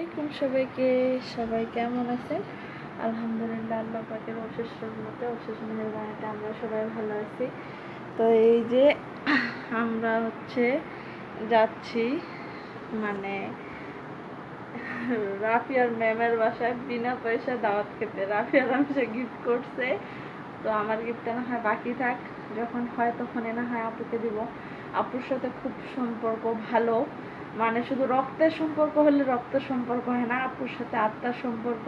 আলাইকুম সবাইকে। সবাই কেমন আছেন? আলহামদুলিল্লাহ, আল্লাহ পাকের অশেষ রহমতে অশেষ মেহেরবানিতে আমরা সবাই ভালো আছি। তো এই যে আমরা যাচ্ছি মানে রাফিয়ার ম্যামের বাসায় বিনা পয়সা দাওয়াত খেতে। রাফিয়ার আমাকে গিফট করছে, তো আমার গিফটটা না হয় বাকি থাক, যখন হয় তখন না হয় আপুকে দিব। আপুর সাথে খুব সম্পর্ক ভালো, মানে শুধু রক্তের সম্পর্ক হলে রক্তের সম্পর্ক হয় না, আপুর সাথে আত্মার সম্পর্ক।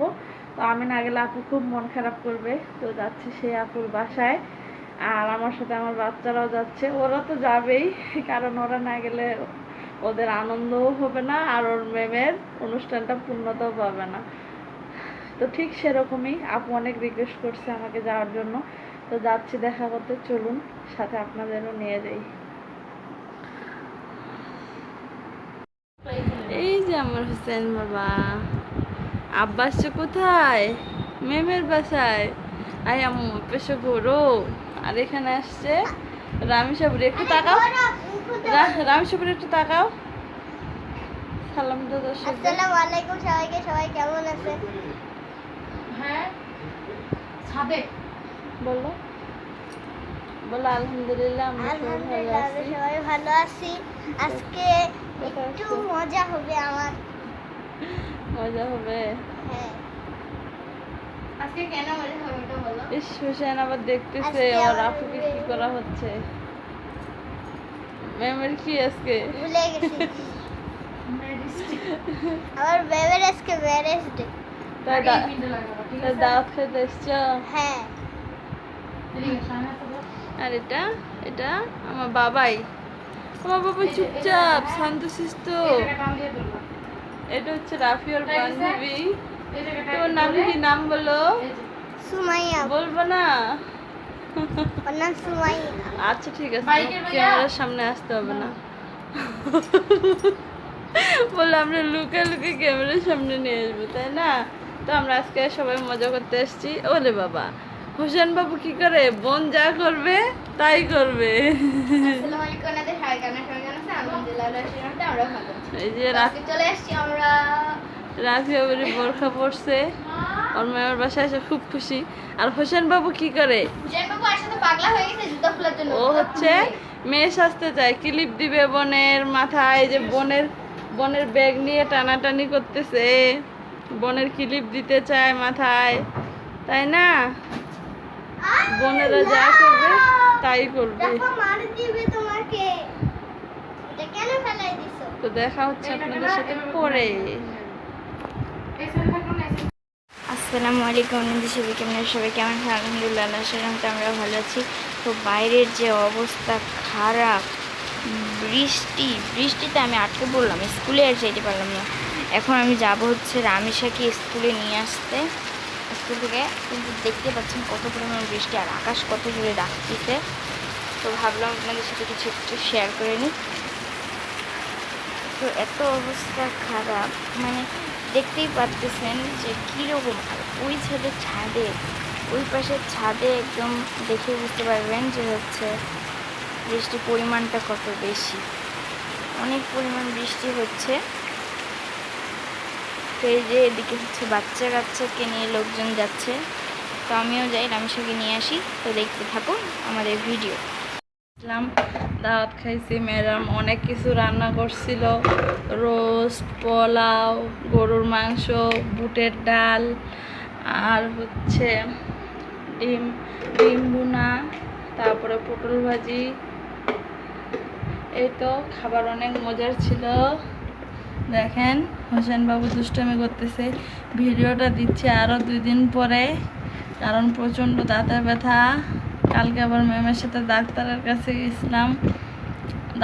তো আমি না গেলে আপু খুব মন খারাপ করবে। তো যাচ্ছি সেই আপুর বাসায়, আর আমার সাথে আমার বাচ্চারাও যাচ্ছে। ওরা তো যাবেই, কারণ ওরা না গেলে ওদের আনন্দও হবে না, আর ওর ম্যামের অনুষ্ঠানটা পূর্ণতাও পাবে না। তো ঠিক সেরকমই আপু অনেক রিকোয়েস্ট করছে আমাকে যাওয়ার জন্য। তো যাচ্ছি দেখা করতে, চলুন সাথে আপনাদেরও নিয়ে যাই। এই যে আমার হোসেন বাবা। আব্বা আসছে কোথায়? মেমের বাসায়। আই আম্মু পেশো ঘোরো। আর এখানে আসছে রামি সাবুরি। একটু তাকাও, রামি সাবুরি একটু তাকাও। সালাম তো দর্শক। আসসালামু আলাইকুম সবাইকে। সবাই কেমন আছে? হ্যাঁ ছাদে বলো বলো। আলহামদুলিল্লাহ আমরা সবাই ভালো আছি। আজকে একটু মজা হবে আমার। মজা হবে? হ্যাঁ। আজকে কেন মজা হবে এটা বলো। ইস, হোসেন আবার দেখতেছে ওর আপুকে কি করা হচ্ছে। ম্যামের কি আজকে ভুলে গেছি। আমার বেবের আজকে ম্যারেজ ডে। তাই দাওয়াত খেতে এসছো? হ্যাঁ। আর এটা এটা আমার বাবাই। আমার বাবা চুপচাপ শান্তশিষ্ট। এটা হচ্ছে রাফিয়ার বান্ধবী। তোমার নাম কি? নাম বলো। সুমাইয়া। বলবো না? ওর নাম সুমাইয়া। আচ্ছা ঠিক আছে, ক্যামেরার সামনে আসতে হবে না। বলে আমরা লুকে লুকে ক্যামেরার সামনে নিয়ে আসবো, তাই না? তো আমরা আজকে সবাই মজা করতে এসেছি। ওলে বাবা, হোসেন বাবু কি করে? বোন যা করবে তাই করবে। এই যে রাফি বাবুরি বোরখা পড়ছে, ওর মেয়ের বাসায় এসে খুব খুশি। আর হোসেন বাবু কি করে? ও হচ্ছে মেয়ে সাজতে চায়, ক্লিপ দিবে বোনের মাথায়। যে বোনের ব্যাগ নিয়ে টানাটানি করতেছে, বোনের ক্লিপ দিতে চায় মাথায়, তাই না? বোনেরা যা করবে তাই করবে। তো দেখা হচ্ছে আপনাদের সাথে পরে। আসসালামু আলাইকুম সবাই কেমন সবাই কেমন আছেন? আলহামদুলিল্লাহ আল্লাহর রহমতে আমরা ভালো আছি। তো বাইরের যে অবস্থা খারাপ, বৃষ্টিতে আমি আটকে পড়লাম, স্কুলে আর যেতে পারলাম না। এখন আমি যাব হচ্ছে রামিসাকে স্কুলে নিয়ে আসতে, স্কুল থেকে। কিন্তু দেখতে পাচ্ছেন কত পরিমাণ বৃষ্টি, আর আকাশ কত জোরে ডাকতেছে। তো ভাবলাম আপনাদের সাথে কিছু একটু শেয়ার করে নিই। তো এত অবস্থা খারাপ, মানে দেখতেই পারতেছেন যে কীরকম। আর ওই পাশের ছাদে একদম দেখে বুঝতে পারবেন যে হচ্ছে বৃষ্টির পরিমাণটা কত বেশি, অনেক পরিমাণ বৃষ্টি হচ্ছে। তো এই যে এদিকে হচ্ছে বাচ্চা কাচ্চাকে নিয়ে লোকজন যাচ্ছে, তো আমিও যাই, রামেশাকে নিয়ে আসি। তো দেখতে থাকুন আমাদের ভিডিও। দাওয়াত খাইছি, ম্যাডাম অনেক কিছু রান্না করছিল। রোস্ট, পোলাও, গরুর মাংস, বুটের ডাল, আর হচ্ছে ডিম ভুনা, তারপরে পটল ভাজি। এই তো খাবার অনেক মজার ছিল। দেখেন হোসেন বাবু দুষ্টামি করতেছে। ভিডিওটা দিচ্ছে আরও 2 দিন পরে, কারণ প্রচণ্ড দাঁতের ব্যথা। কালকে আবার ম্যামের সাথে ডাক্তারের কাছে গেছিলাম,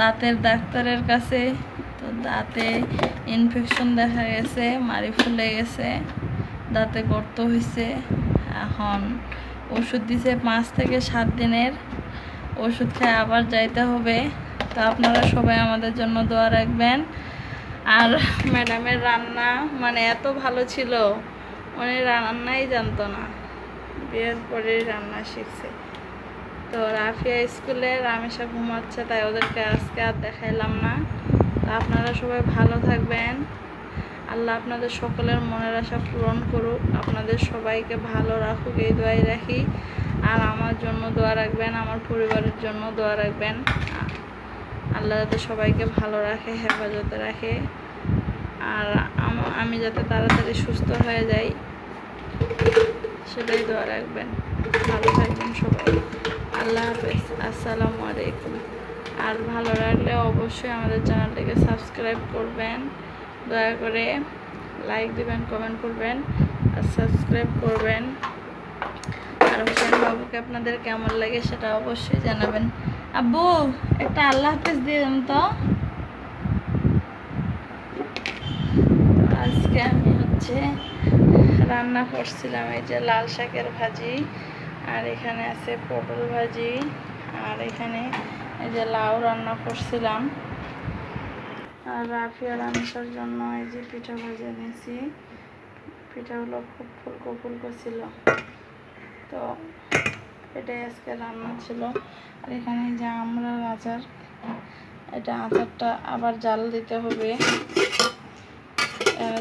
দাঁতের ডাক্তারের কাছে। তো দাঁতে ইনফেকশন দেখা গেছে, মাড়ি ফুলে গেছে, দাঁতে গর্ত হয়েছে। এখন ওষুধ দিছে 5 থেকে 7 দিনের, ওষুধ খেয়ে আবার যাইতে হবে। তো আপনারা সবাই আমাদের জন্য দোয়া রাখবেন। আর ম্যাডামের রান্না মানে এত ভালো ছিল, উনি রান্নাই জানতো না, বিয়ের পরেই রান্না শিখছে। তো রাফিয়া স্কুলে রামেশা ঘুমাচ্ছে, তাই ওদেরকে আজকে আর দেখাইলাম না। তো আপনারা সবাই ভালো থাকবেন, আল্লাহ আপনাদের সকলের মনের আশা পূরণ করুক, আপনাদের সবাইকে ভালো রাখুক, এই দোয়াই রাখি। আর আমার জন্য দোয়া রাখবেন, আমার পরিবারের জন্য দোয়া রাখবেন। আল্লাহ যাতে সবাইকে ভালো রাখে, হেফাজতে রাখে, আর আমি যাতে তাড়াতাড়ি সুস্থ হয়ে যাই সেটাই দোয়া রাখবেন। ভালো থাকবেন সবাই। আল্লাহ হাফেজ, আসসালামু আলাইকুম। আর ভালো লাগলে অবশ্যই আমাদের চ্যানেলটিকে সাবস্ক্রাইব করবেন, দয়া করে লাইক দিবেন, কমেন্ট করবেন আর সাবস্ক্রাইব করবেন। আর হোসেন বাবুকে আপনাদের কেমন লাগে সেটা অবশ্যই জানাবেন। আব্বু একটা আল্লাহ হাফেজ দিয়ে দেন তো। আজকে আমি রান্না করছিলাম এই যে লাল শাকের ভাজি, আর এখানে আছে পটল ভাজি, আর এখানে এই যে লাউ রান্না করছিলাম। আর রাফিয়া রান্নার জন্য এই যে পিঠা ভাজা নিয়েছি, পিঠাগুলো খুব ফুলকো ফুলকো ছিল, তো এটাই আজকে রান্না ছিল। আর এখানে যে আমরার আচার, এটা আচারটা আবার জাল দিতে হবে।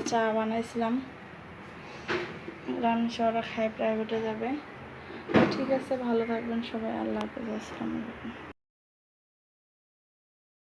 চা বানাইছিলাম, রান্না সবাই খাই, প্রাইভেটে যাবে। ঠিক আছে, ভালো থাকবেন সবাই। আল্লাহ হাফেজ, আসসালামু আলাইকুম।